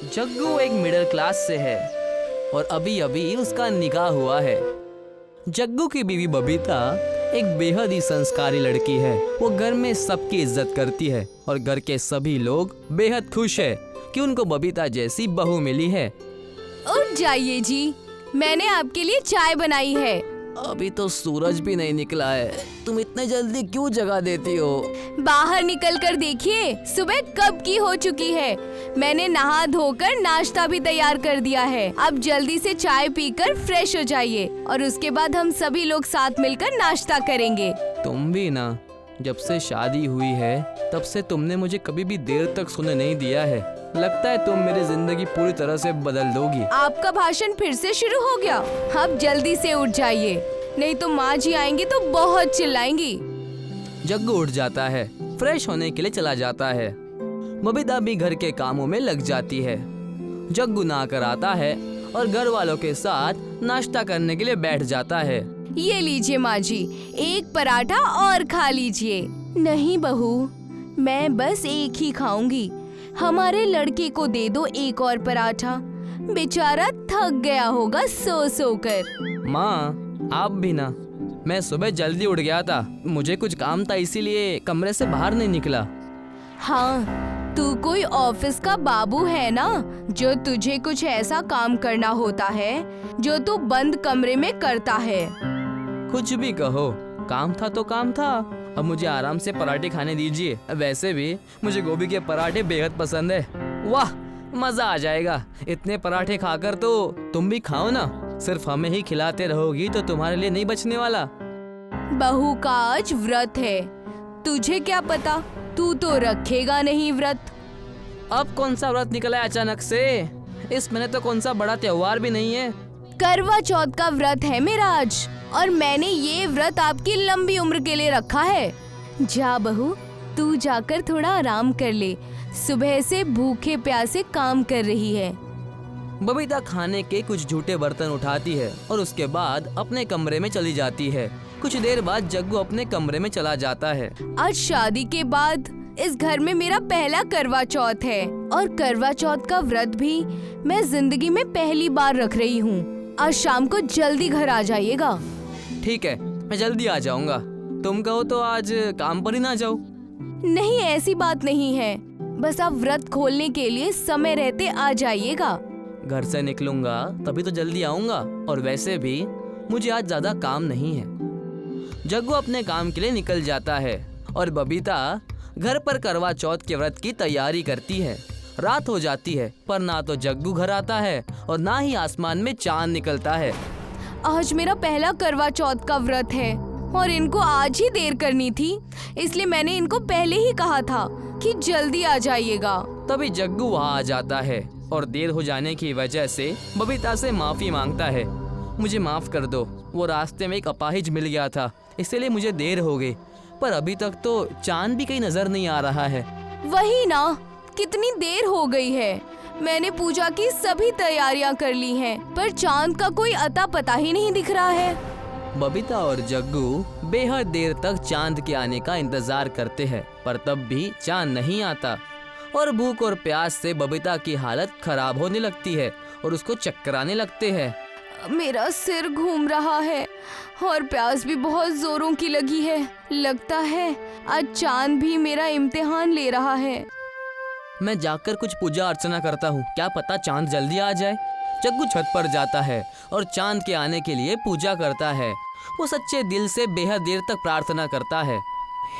जग्गू एक middle class से है और अभी अभी उसका निकाह हुआ है। जग्गू की बीवी बबीता एक बेहद ही संस्कारी लड़की है। वो घर में सबकी इज्जत करती है और घर के सभी लोग बेहद खुश है कि उनको बबीता जैसी बहू मिली है। उठ जाइए जी, मैंने आपके लिए चाय बनाई है। अभी तो सूरज भी नहीं निकला है, तुम इतने जल्दी क्यों जगा देती हो? बाहर निकल कर देखिए, सुबह कब की हो चुकी है। मैंने नहा धोकर नाश्ता भी तैयार कर दिया है। अब जल्दी से चाय पीकर फ्रेश हो जाइए और उसके बाद हम सभी लोग साथ मिलकर नाश्ता करेंगे। तुम भी ना, जब से शादी हुई है तब से तुमने मुझे कभी भी देर तक सोने नहीं दिया है। लगता है तुम मेरी जिंदगी पूरी तरह से बदल दोगी। आपका भाषण फिर से शुरू हो गया। अब जल्दी से उठ जाइए, नहीं तो माँ जी आएंगी तो बहुत चिल्लाएंगी। जग्गू उठ जाता है, फ्रेश होने के लिए चला जाता है। बबीता भी घर के कामों में लग जाती है। जग्गू नहाकर आता है और घर वालों के साथ नाश्ता करने के लिए बैठ जाता है। ये लीजिए माँ जी, एक पराठा और खा लीजिए। नहीं बहू, मैं बस एक ही खाऊंगी। हमारे लड़के को दे दो एक और पराठा, बेचारा थक गया होगा सो सो कर। माँ आप भी ना, मैं सुबह जल्दी उठ गया था, मुझे कुछ काम था इसीलिए कमरे से बाहर नहीं निकला। हाँ, तू कोई ऑफिस का बाबू है ना, जो तुझे कुछ ऐसा काम करना होता है जो तू बंद कमरे में करता है। कुछ भी कहो, काम था तो काम था। अब मुझे आराम से पराठे खाने दीजिए। वैसे भी मुझे गोभी के पराठे बेहद पसंद है। वाह, मजा आ जाएगा। इतने पराठे खाकर तो तुम भी खाओ ना। सिर्फ हमें ही खिलाते रहोगी तो तुम्हारे लिए नहीं बचने वाला। बहू का आज व्रत है, तुझे क्या पता, तू तो रखेगा नहीं व्रत। अब कौन सा व्रत निकला है अचानक से? इस महीने तो कौन सा बड़ा त्योहार भी नहीं है। करवा चौथ का व्रत है मेरा आज, और मैंने ये व्रत आपकी लंबी उम्र के लिए रखा है। जा बहू, तू जाकर थोड़ा आराम कर ले, सुबह से भूखे प्यासे काम कर रही है। बबीता खाने के कुछ झूठे बर्तन उठाती है और उसके बाद अपने कमरे में चली जाती है। कुछ देर बाद जग्गू अपने कमरे में चला जाता है। आज शादी के बाद इस घर में मेरा पहला करवा चौथ है, और करवा चौथ का व्रत भी मैं जिंदगी में पहली बार रख रही हूँ। आज शाम को जल्दी घर आ जाइएगा। ठीक है, मैं जल्दी आ जाऊंगा। तुम कहो तो आज काम पर ही ना जाओ। नहीं, ऐसी बात नहीं है, बस आप व्रत खोलने के लिए समय रहते आ जाइएगा। घर से निकलूंगा तभी तो जल्दी आऊंगा, और वैसे भी मुझे आज ज्यादा काम नहीं है। जग्गू अपने काम के लिए निकल जाता है और बबीता घर पर करवा चौथ के व्रत की तैयारी करती है। रात हो जाती है पर ना तो जग्गू घर आता है और ना ही आसमान में चांद निकलता है। आज मेरा पहला करवा चौथ का व्रत है और इनको आज ही देर करनी थी, इसलिए मैंने इनको पहले ही कहा था कि जल्दी आ जाइएगा। तभी जग्गू वहाँ आ जाता है और देर हो जाने की वजह से बबीता से माफी मांगता है। मुझे माफ कर दो, वो रास्ते में एक अपाहिज मिल गया था, इसलिए मुझे देर हो गई। पर अभी तक तो चांद भी कहीं नजर नहीं आ रहा है। वही ना, कितनी देर हो गई है। मैंने पूजा की सभी तैयारियां कर ली हैं, पर चांद का कोई अता पता ही नहीं दिख रहा है। बबीता और जग्गू बेहद देर तक चांद के आने का इंतजार करते हैं, पर तब भी चांद नहीं आता और भूख और प्यास से बबीता की हालत खराब होने लगती है और उसको चक्कर आने लगते हैं। मेरा सिर घूम रहा है और प्यास भी बहुत जोरों की लगी है। लगता है आज चांद भी मेरा इम्तिहान ले रहा है। मैं जाकर कुछ पूजा अर्चना करता हूँ, क्या पता चांद जल्दी आ जाए। जग्गू छत पर जाता है और चांद के आने के लिए पूजा करता है। वो सच्चे दिल से बेहद देर तक प्रार्थना करता है।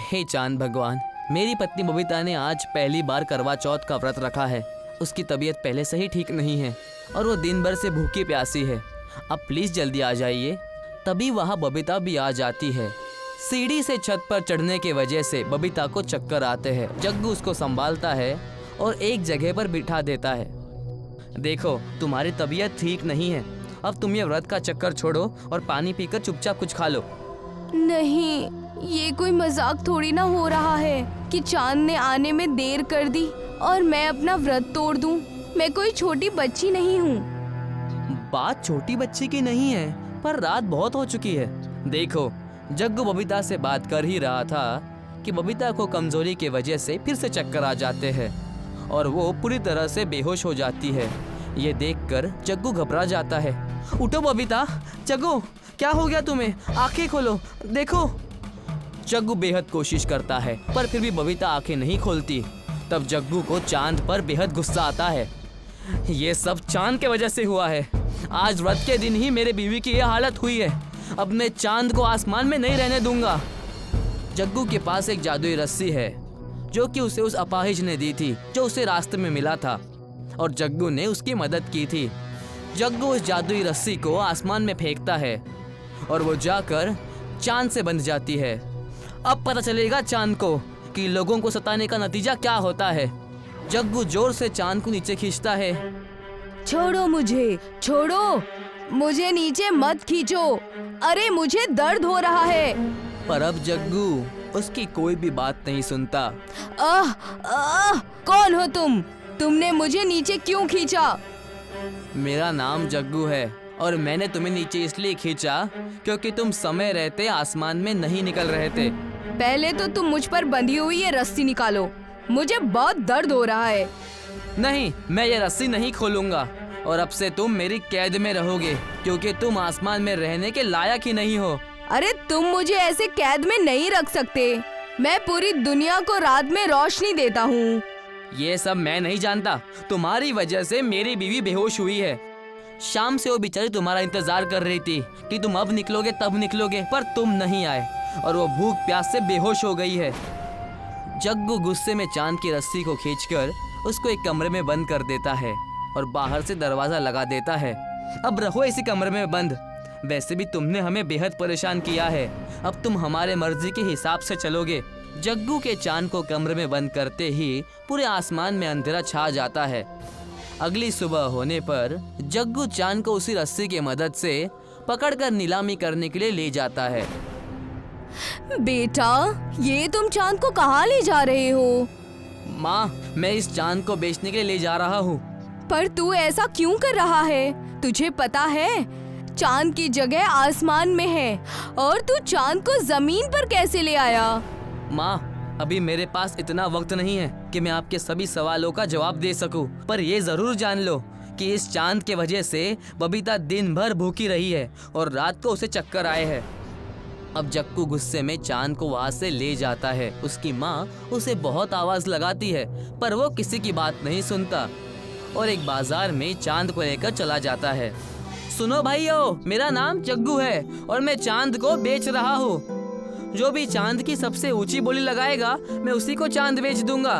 हे चांद भगवान, मेरी पत्नी बबीता ने आज पहली बार करवा चौथ का व्रत रखा है। उसकी तबीयत पहले से ही ठीक नहीं है और वो दिन भर से भूखी प्यासी है। अब प्लीज जल्दी आ जाइए। तभी वहाँ बबीता भी आ जाती है। सीढ़ी से छत पर चढ़ने के वजह से बबीता को चक्कर आते हैं। जग्गू उसको संभालता है और एक जगह पर बिठा देता है। देखो, तुम्हारी तबीयत ठीक नहीं है, अब तुम ये व्रत का चक्कर छोड़ो और पानी पीकर चुपचाप कुछ खा लो। नहीं, ये कोई मजाक थोड़ी ना हो रहा है कि चांद ने आने में देर कर दी और मैं अपना व्रत तोड़ दूं। मैं कोई छोटी बच्ची नहीं हूँ। बात छोटी बच्ची की नहीं है, पर रात बहुत हो चुकी है। देखो, जग्गू बबीता से बात कर ही रहा था कि बबीता को कमजोरी की वजह से फिर से चक्कर आ जाते हैं और वो पूरी तरह से बेहोश हो जाती है। ये देखकर जग्गू घबरा जाता है। उठो बबीता, जग्गू क्या हो गया तुम्हें? आंखें खोलो, देखो। जग्गू बेहद कोशिश करता है पर फिर भी बबीता आंखें नहीं खोलती। तब जग्गू को चांद पर बेहद गुस्सा आता है। ये सब चांद के वजह से हुआ है। आज व्रत के दिन ही मेरे बीवी की ये हालत हुई है। अब मैं चांद को आसमान में नहीं रहने दूंगा। जग्गू के पास एक जादुई रस्सी है जो कि उसे उस अपाहिज ने दी थी जो उसे रास्ते में मिला था, और जग्गू ने उसकी मदद की थी। जग्गू उस जादुई रस्सी को आसमान में फेंकता है और वो जाकर चांद से बंध जाती है। अब पता चलेगा चांद को कि लोगों को सताने का नतीजा क्या होता है। जग्गू जोर से चांद को नीचे खींचता है। छोड़ो मुझे, छोड़ो मुझे, नीचे मत खींचो, अरे मुझे दर्द हो रहा है। पर अब जग्गू उसकी कोई भी बात नहीं सुनता। आह, आह, कौन हो तुम? तुमने मुझे नीचे क्यों खींचा? मेरा नाम जग्गू है और मैंने तुम्हें नीचे इसलिए खींचा क्योंकि तुम समय रहते आसमान में नहीं निकल रहे थे। पहले तो तुम मुझ पर बंधी हुई ये रस्सी निकालो, मुझे बहुत दर्द हो रहा है। नहीं, मैं ये रस्सी नहीं खोलूंगा और अब से तुम मेरी कैद में रहोगे क्योंकि तुम आसमान में रहने के लायक ही नहीं हो। अरे तुम मुझे ऐसे कैद में नहीं रख सकते। मैं पूरी दुनिया को रात में रोशनी देता हूँ। ये सब मैं नहीं जानता। तुम्हारी वजह से मेरी बीवी बेहोश हुई है। शाम से वो बेचारी तुम्हारा इंतजार कर रही थी कि तुम अब निकलोगे तब निकलोगे, पर तुम नहीं आए और वो भूख प्यास से बेहोश हो गई है। जग्गू गुस्से में चांद की रस्सी को खींचकर उसको एक कमरे में बंद कर देता है और बाहर से दरवाजा लगा देता है। अब रहो इसी कमरे में बंद। वैसे भी तुमने हमें बेहद परेशान किया है, अब तुम हमारे मर्जी के हिसाब से चलोगे। जग्गू के चांद को कमरे में बंद करते ही पूरे आसमान में अंधेरा छा जाता है। अगली सुबह होने पर जग्गू चांद को उसी रस्सी की मदद से पकड़कर नीलामी करने के लिए ले जाता है। बेटा, ये तुम चांद को कहाँ ले जा रहे हो? माँ, मैं इस चांद को बेचने के लिए ले जा रहा हूँ। पर तू ऐसा क्यों कर रहा है? तुझे पता है चांद की जगह आसमान में है, और तू चांद को जमीन पर कैसे ले आया? माँ, अभी मेरे पास इतना वक्त नहीं है कि मैं आपके सभी सवालों का जवाब दे सकूं, पर ये जरूर जान लो कि इस चांद के वजह से बबीता दिन भर भूखी रही है और रात को उसे चक्कर आए हैं। अब जग्गू गुस्से में चांद को वहाँ से ले जाता है। उसकी माँ उसे बहुत आवाज लगाती है पर वो किसी की बात नहीं सुनता और एक बाजार में चांद को लेकर चला जाता है। सुनो भाइयों, मेरा नाम जग्गू है और मैं चांद को बेच रहा हूँ। जो भी चांद की सबसे ऊंची बोली लगाएगा मैं उसी को चांद बेच दूंगा।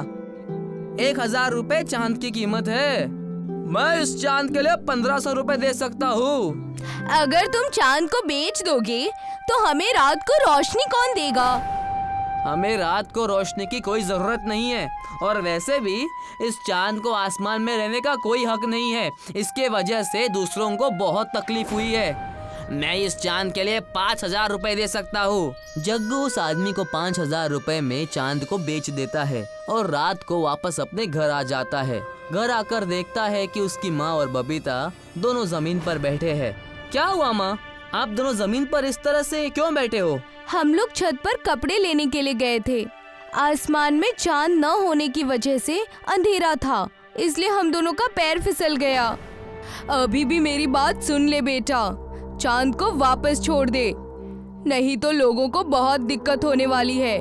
1000 रुपए चांद की कीमत है। मैं इस चांद के लिए 1500 रुपए दे सकता हूँ। अगर तुम चांद को बेच दोगे तो हमें रात को रोशनी कौन देगा? हमें रात को रोशनी की कोई जरूरत नहीं है और वैसे भी इस चांद को आसमान में रहने का कोई हक नहीं है। इसके वजह से दूसरों को बहुत तकलीफ हुई है। मैं इस चांद के लिए 5000 रुपए दे सकता हूँ। जग्गू उस आदमी को 5000 रुपए में चांद को बेच देता है और रात को वापस अपने घर आ जाता है। घर आकर देखता है कि उसकी माँ और बबीता दोनों जमीन पर बैठे हैं। क्या हुआ माँ, आप दोनों जमीन पर इस तरह से क्यों बैठे हो? हम लोग छत पर कपड़े लेने के लिए गए थे। आसमान में चांद न होने की वजह से अंधेरा था, इसलिए हम दोनों का पैर फिसल गया। अभी भी मेरी बात सुन ले बेटा, चांद को वापस छोड़ दे, नहीं तो लोगों को बहुत दिक्कत होने वाली है।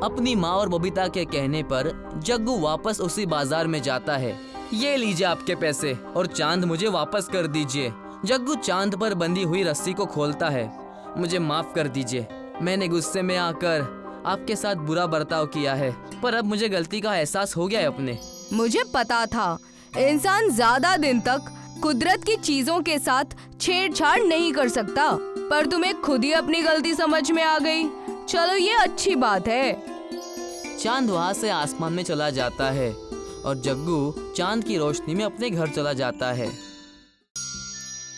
अपनी माँ और बबीता के कहने पर जग्गू वापस उसी बाजार में जाता है। ये लीजिए आपके पैसे और चांद मुझे वापस कर दीजिए। जग्गू चांद पर बंधी हुई रस्सी को खोलता है। मुझे माफ कर दीजिए, मैंने गुस्से में आकर आपके साथ बुरा बर्ताव किया है, पर अब मुझे गलती का एहसास हो गया है अपने। मुझे पता था इंसान ज्यादा दिन तक कुदरत की चीजों के साथ छेड़छाड़ नहीं कर सकता, पर तुम्हें खुद ही अपनी गलती समझ में आ गई। चलो ये अच्छी बात है। चांद वहाँ से आसमान में चला जाता है और जग्गू चांद की रोशनी में अपने घर चला जाता है।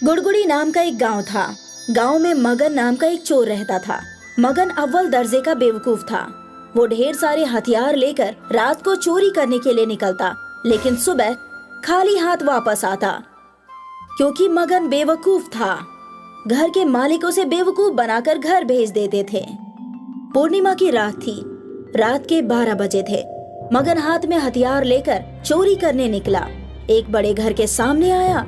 गुड़गुड़ी नाम का एक गांव था। गांव में मगन नाम का एक चोर रहता था। मगन अव्वल दर्जे का बेवकूफ था। वो ढेर सारे हथियार लेकर रात को चोरी करने के लिए निकलता, लेकिन सुबह खाली हाथ वापस आता। क्योंकि मगन बेवकूफ था, घर के मालिक उसे बेवकूफ बनाकर घर भेज देते थे। पूर्णिमा की रात थी। रात के 12 बजे थे। मगन हाथ में हथियार लेकर चोरी करने निकला। एक बड़े घर के सामने आया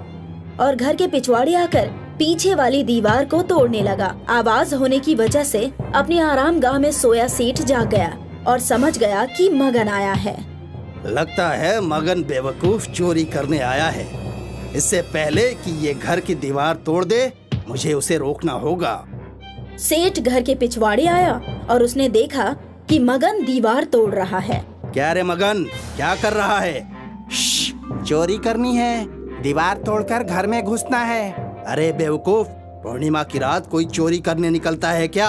और घर के पिछवाड़े आकर पीछे वाली दीवार को तोड़ने लगा। आवाज होने की वजह से अपनी आरामगाह में सोया सेठ जाग गया और समझ गया कि मगन आया है। लगता है मगन बेवकूफ चोरी करने आया है। इससे पहले कि ये घर की दीवार तोड़ दे, मुझे उसे रोकना होगा। सेठ घर के पिछवाड़े आया और उसने देखा कि मगन दीवार तोड़ रहा है। क्या रे मगन, क्या कर रहा है? चोरी करनी है, दीवार तोड़कर घर में घुसना है। अरे बेवकूफ, पूर्णिमा की रात कोई चोरी करने निकलता है क्या?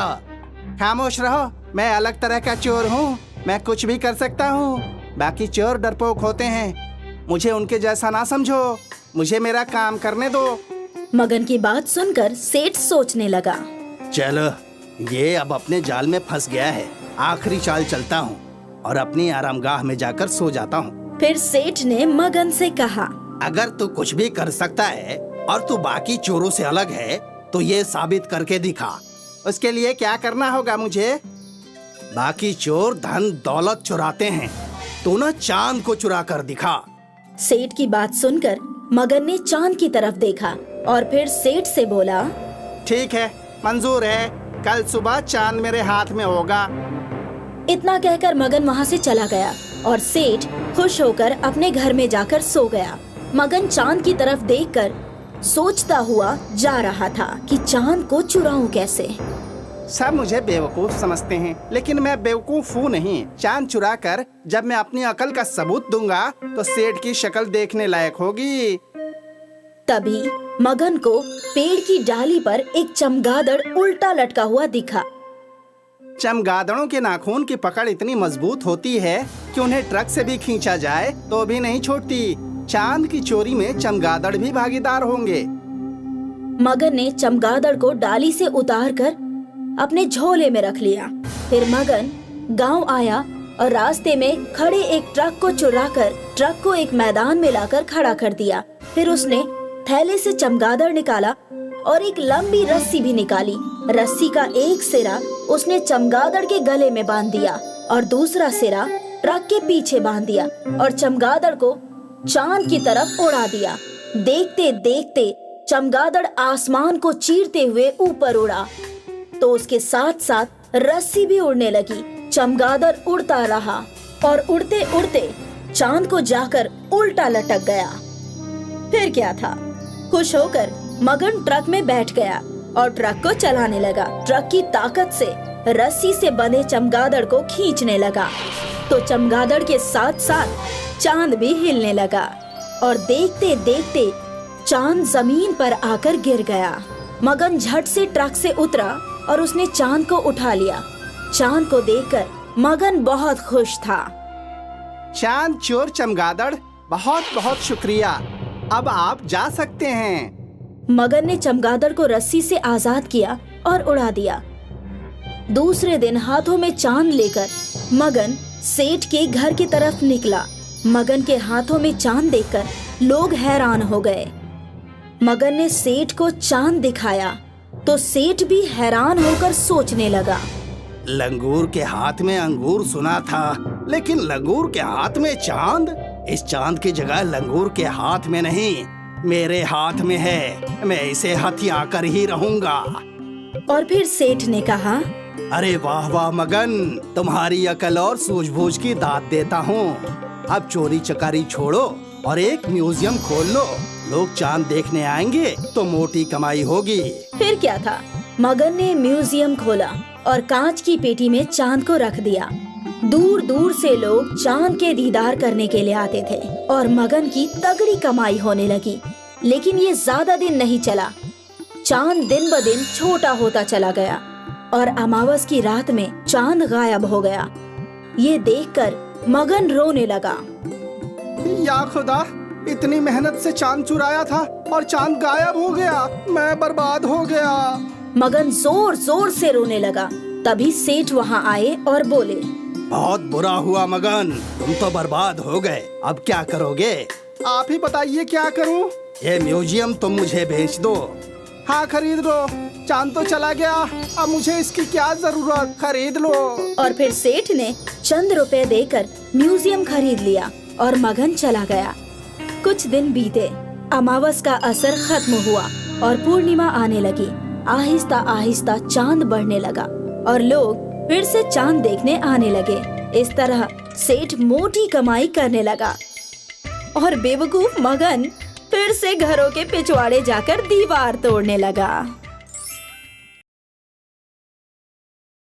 खामोश रहो, मैं अलग तरह का चोर हूँ। मैं कुछ भी कर सकता हूँ। बाकी चोर डरपोक होते हैं, मुझे उनके जैसा ना समझो। मुझे मेरा काम करने दो। मगन की बात सुनकर सेठ सोचने लगा। चलो, ये अब अपने जाल में फंस गया है। आखिरी चाल चलता हूँ और अपनी आरामगाह में जाकर सो जाता हूँ। फिर सेठ ने मगन से कहा, अगर तू कुछ भी कर सकता है और तू बाकी चोरों से अलग है तो ये साबित करके दिखा। उसके लिए क्या करना होगा मुझे? बाकी चोर धन दौलत चुराते हैं, तू ना चांद को चुरा कर दिखा। सेठ की बात सुनकर मगन ने चांद की तरफ देखा और फिर सेठ से बोला, ठीक है, मंजूर है। कल सुबह चांद मेरे हाथ में होगा। इतना कहकर मगन वहाँ से चला गया और सेठ खुश होकर अपने घर में जाकर सो गया। मगन चांद की तरफ देखकर सोचता हुआ जा रहा था कि चांद को चुराऊं कैसे। सब मुझे बेवकूफ समझते हैं, लेकिन मैं बेवकूफ हूँ नहीं। चांद चुरा कर जब मैं अपनी अकल का सबूत दूंगा तो सेठ की शक्ल देखने लायक होगी। तभी मगन को पेड़ की डाली पर एक चमगादड़ उल्टा लटका हुआ दिखा। चमगादड़ों के नाखून की पकड़ इतनी मजबूत होती है कि उन्हें ट्रक से भी खींचा जाए तो भी नहीं छोड़ती। चांद की चोरी में चमगादड़ भी भागीदार होंगे। मगन ने चमगादड़ को डाली से उतारकर अपने झोले में रख लिया। फिर मगन गांव आया और रास्ते में खड़े एक ट्रक को चुराकर ट्रक को एक मैदान में लाकर खड़ा कर दिया। फिर उसने थैले से चमगादड़ निकाला और एक लंबी रस्सी भी निकाली। रस्सी का एक सिरा उसने चमगादड़ के गले में बांध दिया और दूसरा सिरा ट्रक के पीछे बांध दिया और चमगादड़ को चांद की तरफ उड़ा दिया। देखते देखते चमगादड़ आसमान को चीरते हुए ऊपर उड़ा, तो उसके साथ साथ रस्सी भी उड़ने लगी। चमगादड़ उड़ता रहा और उड़ते उड़ते चांद को जाकर उल्टा लटक गया। फिर क्या था, खुश होकर मगन ट्रक में बैठ गया और ट्रक को चलाने लगा। ट्रक की ताकत से रस्सी से बंधे चमगादड़ को खींचने लगा, तो चमगादड़ के साथ साथ चांद भी हिलने लगा और देखते देखते चांद जमीन पर आकर गिर गया। मगन झट से ट्रक से उतरा और उसने चांद को उठा लिया। चांद को देखकर मगन बहुत खुश था। चांद चोर चमगादड़, बहुत बहुत शुक्रिया। अब आप जा सकते हैं। मगन ने चमगादड़ को रस्सी से आजाद किया और उड़ा दिया। दूसरे दिन हाथों में चांद लेकर मगन सेठ के घर की तरफ निकला। मगन के हाथों में चांद देखकर लोग हैरान हो गए। मगन ने सेठ को चांद दिखाया तो सेठ भी हैरान होकर सोचने लगा। लंगूर के हाथ में अंगूर सुना था, लेकिन लंगूर के हाथ में चांद? इस चांद की जगह लंगूर के हाथ में नहीं, मेरे हाथ में है। मैं इसे हथिया कर ही रहूंगा। और फिर सेठ ने कहा, अरे वाह वाह मगन, तुम्हारी अकल और सूझबूझ की दाद देता हूँ। अब चोरी चकारी छोड़ो और एक म्यूजियम खोल लो। लोग चांद देखने आएंगे तो मोटी कमाई होगी। फिर क्या था, मगन ने म्यूजियम खोला और कांच की पेटी में चांद को रख दिया। दूर दूर से लोग चांद के दीदार करने के लिए आते थे और मगन की तगड़ी कमाई होने लगी। लेकिन ये ज्यादा दिन नहीं चला। चांद दिन ब दिन छोटा होता चला गया और अमावस की रात में चांद गायब हो गया। ये देखकर मगन रोने लगा। या खुदा, इतनी मेहनत से चांद चुराया था और चांद गायब हो गया। मैं बर्बाद हो गया। मगन जोर जोर से रोने लगा। तभी सेठ वहाँ आए और बोले, बहुत बुरा हुआ मगन, तुम तो बर्बाद हो गए। अब क्या करोगे? आप ही बताइए क्या करूं? ये म्यूजियम तुम मुझे बेच दो। हाँ, खरीद लो। चांद तो चला गया, अब मुझे इसकी क्या जरूरत, खरीद लो। और फिर सेठ ने चंद रुपए देकर म्यूजियम खरीद लिया और मगन चला गया। कुछ दिन बीते, अमावस का असर खत्म हुआ और पूर्णिमा आने लगी। आहिस्ता आहिस्ता चांद बढ़ने लगा और लोग फिर से चांद देखने आने लगे। इस तरह सेठ मोटी कमाई करने लगा और बेवकूफ मगन फिर से घरों के पिछवाड़े जाकर दीवार तोड़ने लगा।